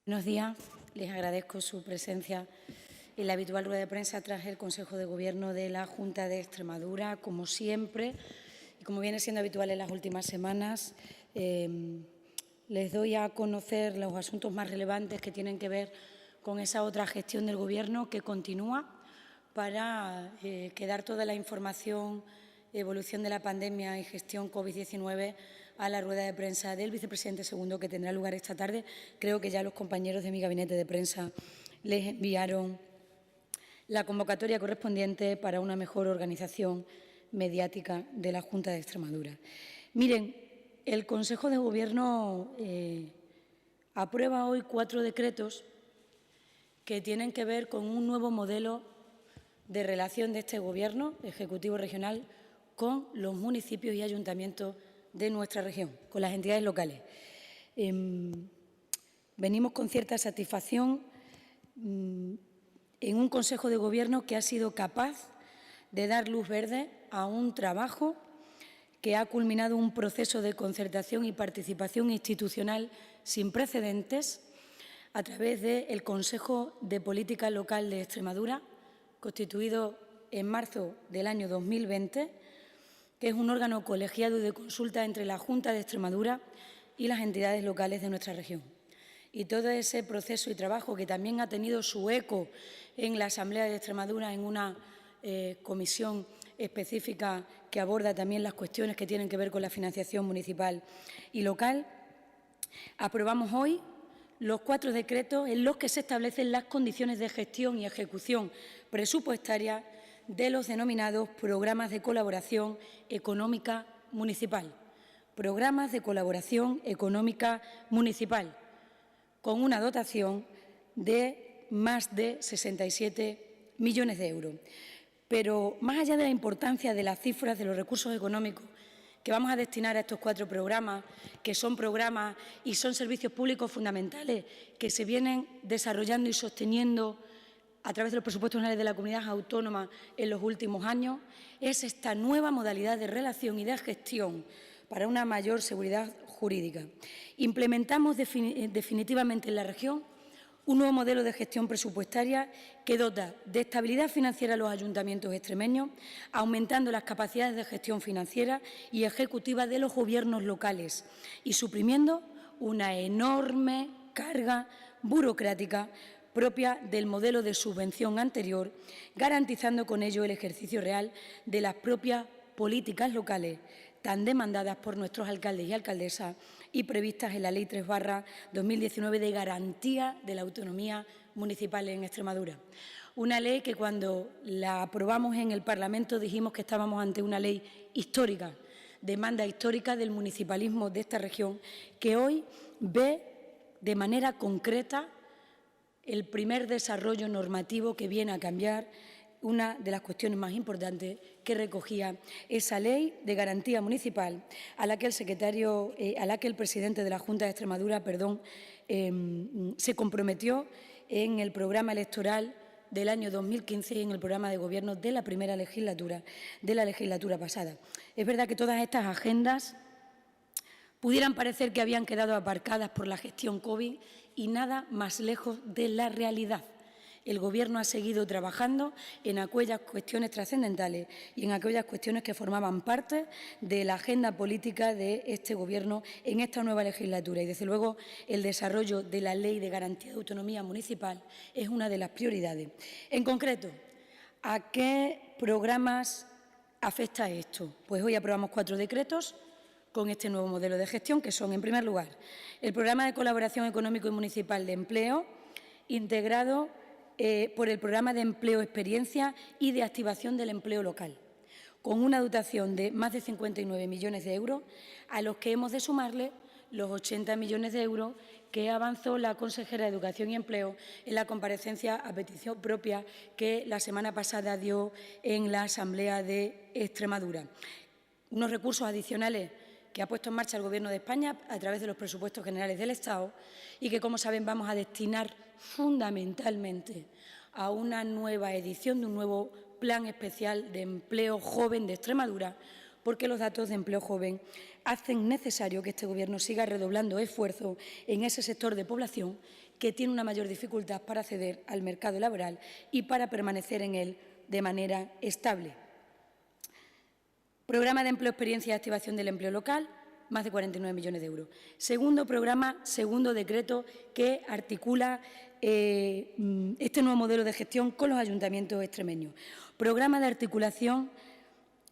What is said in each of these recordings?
Buenos días. Les agradezco su presencia en la habitual rueda de prensa tras el Consejo de Gobierno de la Junta de Extremadura. Como siempre, y como viene siendo habitual en las últimas semanas, les doy a conocer los asuntos más relevantes que tienen que ver con esa otra gestión del Gobierno que continúa para dar toda la información, evolución de la pandemia y gestión COVID-19 a la rueda de prensa del vicepresidente segundo que tendrá lugar esta tarde. Creo que ya los compañeros de mi gabinete de prensa les enviaron la convocatoria correspondiente para una mejor organización mediática de la Junta de Extremadura. Miren, el Consejo de Gobierno aprueba hoy 4 decretos que tienen que ver con un nuevo modelo de relación de este Gobierno Ejecutivo Regional con los municipios y ayuntamientos de nuestra región, con las entidades locales. Venimos con cierta satisfacción en un Consejo de Gobierno que ha sido capaz de dar luz verde a un trabajo que ha culminado un proceso de concertación y participación institucional sin precedentes a través del Consejo de Política Local de Extremadura, constituido en marzo del año 2020, que es un órgano colegiado y de consulta entre la Junta de Extremadura y las entidades locales de nuestra región. Y todo ese proceso y trabajo que también ha tenido su eco en la Asamblea de Extremadura, en una comisión específica que aborda también las cuestiones que tienen que ver con la financiación municipal y local, aprobamos hoy los 4 decretos en los que se establecen las condiciones de gestión y ejecución presupuestaria de los denominados programas de colaboración económica municipal. Programas de colaboración económica municipal, con una dotación de más de 67 millones de euros. Pero más allá de la importancia de las cifras de los recursos económicos que vamos a destinar a estos 4 programas, que son programas y son servicios públicos fundamentales que se vienen desarrollando y sosteniendo a través de los presupuestos generales de la comunidad autónoma en los últimos años, es esta nueva modalidad de relación y de gestión para una mayor seguridad jurídica. Implementamos definitivamente en la región un nuevo modelo de gestión presupuestaria que dota de estabilidad financiera a los ayuntamientos extremeños, aumentando las capacidades de gestión financiera y ejecutiva de los gobiernos locales y suprimiendo una enorme carga burocrática propia del modelo de subvención anterior, garantizando con ello el ejercicio real de las propias políticas locales, tan demandadas por nuestros alcaldes y alcaldesas y previstas en la Ley 3/2019 de garantía de la autonomía municipal en Extremadura. Una ley que cuando la aprobamos en el Parlamento dijimos que estábamos ante una ley histórica, demanda histórica del municipalismo de esta región, que hoy ve de manera concreta el primer desarrollo normativo que viene a cambiar una de las cuestiones más importantes que recogía esa ley de garantía municipal a la que el presidente de la Junta de Extremadura, se comprometió en el programa electoral del año 2015 y en el programa de gobierno de la primera legislatura, de la legislatura pasada. Es verdad que todas estas agendas pudieran parecer que habían quedado aparcadas por la gestión COVID y nada más lejos de la realidad. El Gobierno ha seguido trabajando en aquellas cuestiones trascendentales y en aquellas cuestiones que formaban parte de la agenda política de este Gobierno en esta nueva legislatura. Y, desde luego, el desarrollo de la Ley de Garantía de Autonomía Municipal es una de las prioridades. En concreto, ¿a qué programas afecta esto? Pues hoy aprobamos 4 decretos con este nuevo modelo de gestión, que son, en primer lugar, el Programa de Colaboración Económico y Municipal de Empleo, integrado por el Programa de Empleo Experiencia y de Activación del Empleo Local, con una dotación de más de 59 millones de euros, a los que hemos de sumarle los 80 millones de euros que avanzó la consejera de Educación y Empleo en la comparecencia a petición propia que la semana pasada dio en la Asamblea de Extremadura. Unos recursos adicionales que ha puesto en marcha el Gobierno de España a través de los presupuestos generales del Estado y que, como saben, vamos a destinar fundamentalmente a una nueva edición de un nuevo Plan Especial de Empleo Joven de Extremadura, porque los datos de empleo joven hacen necesario que este Gobierno siga redoblando esfuerzos en ese sector de población que tiene una mayor dificultad para acceder al mercado laboral y para permanecer en él de manera estable. Programa de empleo, experiencia y activación del empleo local, más de 49 millones de euros. Segundo programa, segundo decreto que articula este nuevo modelo de gestión con los ayuntamientos extremeños. Programa de articulación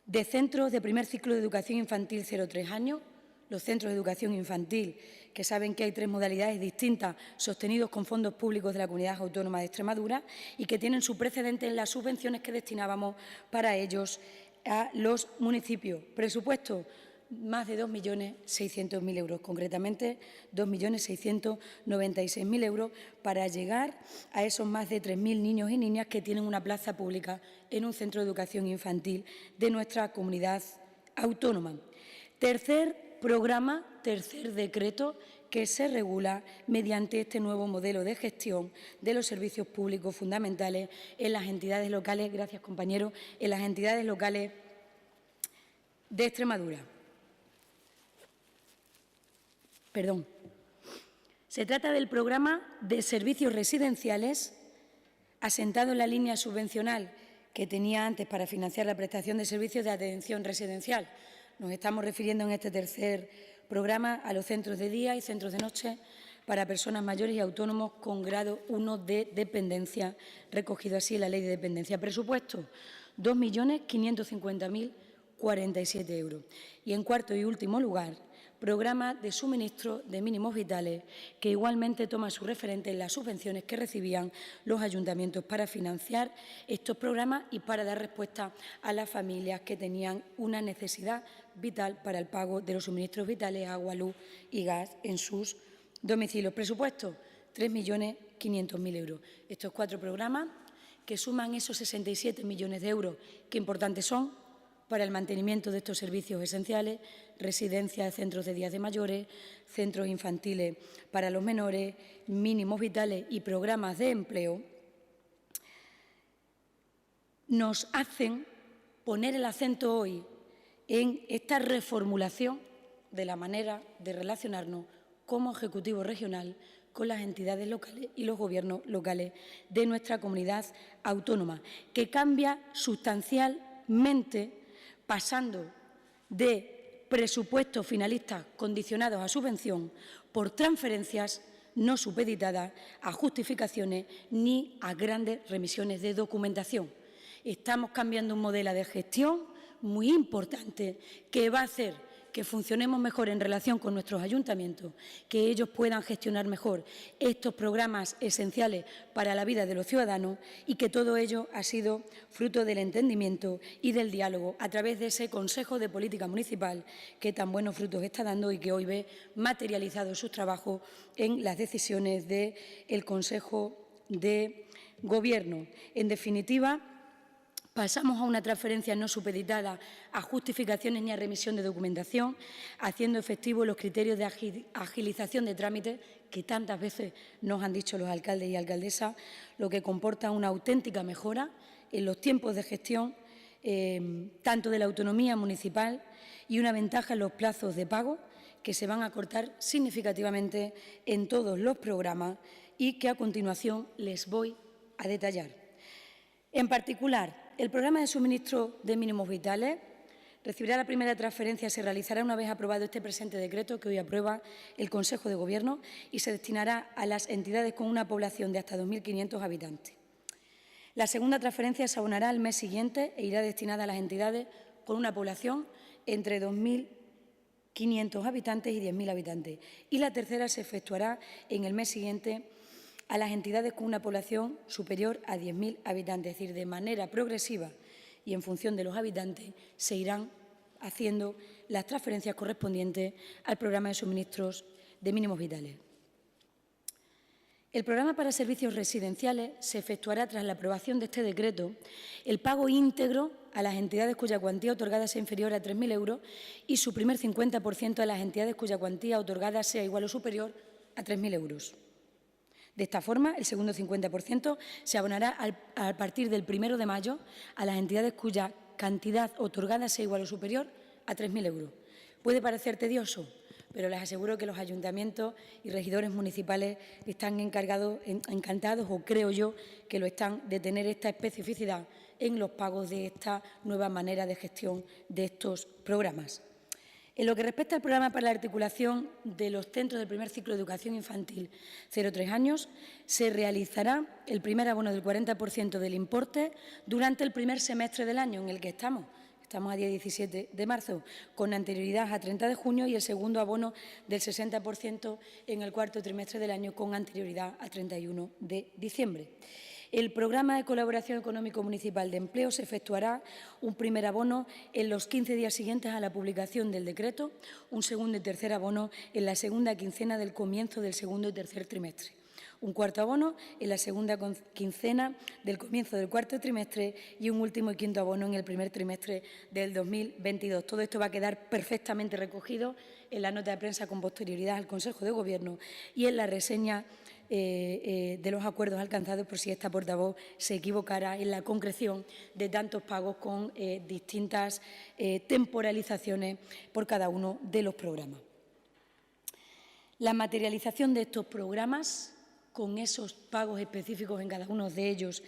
de centros de primer ciclo de educación infantil 0-3 años. Los centros de educación infantil, que saben que hay 3 modalidades distintas sostenidos con fondos públicos de la Comunidad Autónoma de Extremadura y que tienen su precedente en las subvenciones que destinábamos para ellos a los municipios. Presupuesto, más de 2.600.000 euros, concretamente 2.696.000 euros para llegar a esos más de 3.000 niños y niñas que tienen una plaza pública en un centro de educación infantil de nuestra comunidad autónoma. Tercer programa, tercer decreto que se regula mediante este nuevo modelo de gestión de los servicios públicos fundamentales en las entidades locales, gracias compañero, en las entidades locales de Extremadura. Se trata del programa de servicios residenciales asentado en la línea subvencional que tenía antes para financiar la prestación de servicios de atención residencial. Nos estamos refiriendo en este tercer programa a los centros de día y centros de noche para personas mayores y autónomos con grado 1 de dependencia, recogido así en la Ley de Dependencia. Presupuesto, 2.550.047 euros. Y en cuarto y último lugar, programa de suministro de mínimos vitales, que igualmente toma su referente en las subvenciones que recibían los ayuntamientos para financiar estos programas y para dar respuesta a las familias que tenían una necesidad vital para el pago de los suministros vitales, agua, luz y gas en sus domicilios. Presupuesto, 3.500.000 euros. Estos 4 programas que suman esos 67 millones de euros, que importantes son para el mantenimiento de estos servicios esenciales, residencias, centros de días de mayores, centros infantiles para los menores, mínimos vitales y programas de empleo, nos hacen poner el acento hoy en esta reformulación de la manera de relacionarnos como Ejecutivo regional con las entidades locales y los gobiernos locales de nuestra comunidad autónoma, que cambia sustancialmente pasando de presupuestos finalistas condicionados a subvención por transferencias no supeditadas a justificaciones ni a grandes remisiones de documentación. Estamos cambiando un modelo de gestión muy importante que va a hacer que funcionemos mejor en relación con nuestros ayuntamientos, que ellos puedan gestionar mejor estos programas esenciales para la vida de los ciudadanos y que todo ello ha sido fruto del entendimiento y del diálogo a través de ese Consejo de Política Municipal que tan buenos frutos está dando y que hoy ve materializados sus trabajos en las decisiones del Consejo de Gobierno. En definitiva, pasamos a una transferencia no supeditada a justificaciones ni a remisión de documentación, haciendo efectivos los criterios de agilización de trámites que tantas veces nos han dicho los alcaldes y alcaldesas, lo que comporta una auténtica mejora en los tiempos de gestión, tanto de la autonomía municipal y una ventaja en los plazos de pago que se van a acortar significativamente en todos los programas y que a continuación les voy a detallar. En particular, el programa de suministro de mínimos vitales recibirá la primera transferencia, se realizará una vez aprobado este presente decreto que hoy aprueba el Consejo de Gobierno y se destinará a las entidades con una población de hasta 2.500 habitantes. La segunda transferencia se abonará al mes siguiente e irá destinada a las entidades con una población entre 2.500 habitantes y 10.000 habitantes. Y la tercera se efectuará en el mes siguiente a las entidades con una población superior a 10.000 habitantes, es decir, de manera progresiva y en función de los habitantes se irán haciendo las transferencias correspondientes al programa de suministros de mínimos vitales. El programa para servicios residenciales se efectuará tras la aprobación de este decreto el pago íntegro a las entidades cuya cuantía otorgada sea inferior a 3.000 euros y su primer 50% a las entidades cuya cuantía otorgada sea igual o superior a 3.000 euros. De esta forma, el segundo 50% se abonará a partir del 1 de mayo a las entidades cuya cantidad otorgada sea igual o superior a 3.000 euros. ¿Puede parecer tedioso? pero les aseguro que los ayuntamientos y regidores municipales están encantados, o creo yo que lo están, de tener esta especificidad en los pagos de esta nueva manera de gestión de estos programas. En lo que respecta al programa para la articulación de los centros del primer ciclo de educación infantil 0-3 años, se realizará el primer abono del 40% del importe durante el primer semestre del año en el que estamos. Estamos a día 17 de marzo, con anterioridad a 30 de junio y el segundo abono del 60% en el cuarto trimestre del año, con anterioridad a 31 de diciembre. El programa de colaboración económico municipal de empleo se efectuará un primer abono en los 15 días siguientes a la publicación del decreto, un segundo y tercer abono en la segunda quincena del comienzo del segundo y tercer trimestre, un cuarto abono en la segunda quincena del comienzo del cuarto trimestre y un último y quinto abono en el primer trimestre del 2022. Todo esto va a quedar perfectamente recogido en la nota de prensa con posterioridad al Consejo de Gobierno y en la reseña de los acuerdos alcanzados, por si esta portavoz se equivocara en la concreción de tantos pagos con distintas temporalizaciones por cada uno de los programas. La materialización de estos programas, con esos pagos específicos en cada uno de ellos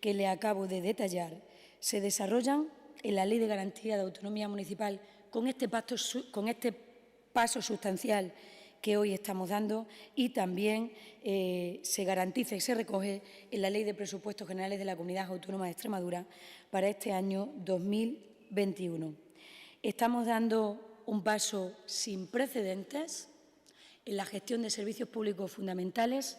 que le acabo de detallar, se desarrollan en la Ley de Garantía de Autonomía Municipal con este paso sustancial que hoy estamos dando, y también se garantiza y se recoge en la Ley de Presupuestos Generales de la Comunidad Autónoma de Extremadura para este año 2021. Estamos dando un paso sin precedentes en la gestión de servicios públicos fundamentales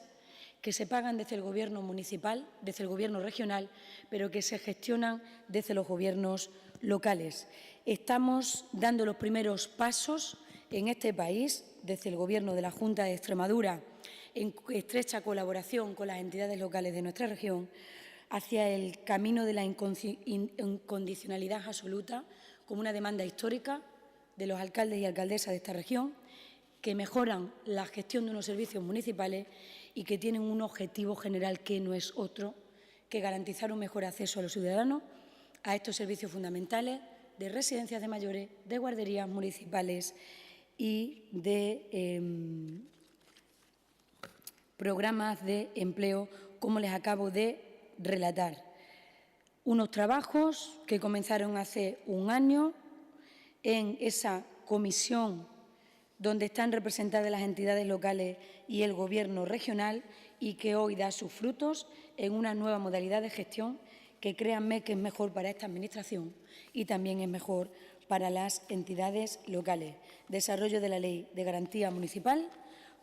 que se pagan desde el Gobierno municipal, desde el Gobierno regional, pero que se gestionan desde los gobiernos locales. Estamos dando los primeros pasos en este país, desde el Gobierno de la Junta de Extremadura, en estrecha colaboración con las entidades locales de nuestra región, hacia el camino de la incondicionalidad absoluta, como una demanda histórica de los alcaldes y alcaldesas de esta región, que mejoran la gestión de unos servicios municipales y que tienen un objetivo general que no es otro que garantizar un mejor acceso a los ciudadanos a estos servicios fundamentales de residencias de mayores, de guarderías municipales y de programas de empleo, como les acabo de relatar. Unos trabajos que comenzaron hace un año en esa comisión donde están representadas las entidades locales y el Gobierno regional, y que hoy da sus frutos en una nueva modalidad de gestión que, créanme, que es mejor para esta Administración y también es mejor para las entidades locales. Desarrollo de la Ley de Garantía Municipal,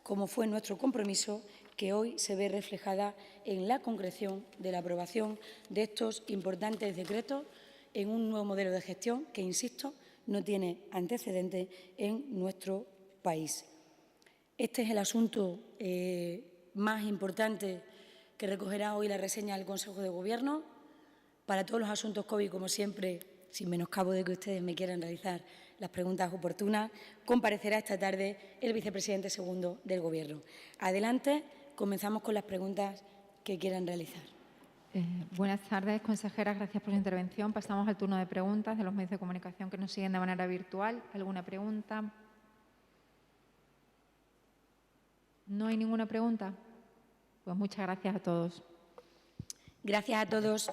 como fue nuestro compromiso, que hoy se ve reflejada en la concreción de la aprobación de estos importantes decretos en un nuevo modelo de gestión que, insisto, no tiene antecedentes en nuestro país. Este es el asunto más importante que recogerá hoy la reseña del Consejo de Gobierno. Para todos los asuntos COVID, como siempre, sin menoscabo de que ustedes me quieran realizar las preguntas oportunas, comparecerá esta tarde el vicepresidente segundo del Gobierno. Adelante, comenzamos con las preguntas que quieran realizar. Buenas tardes, consejera. Gracias por su intervención. Pasamos al turno de preguntas de los medios de comunicación que nos siguen de manera virtual. ¿Alguna pregunta? ¿No hay ninguna pregunta? Pues muchas gracias a todos. Gracias a todos.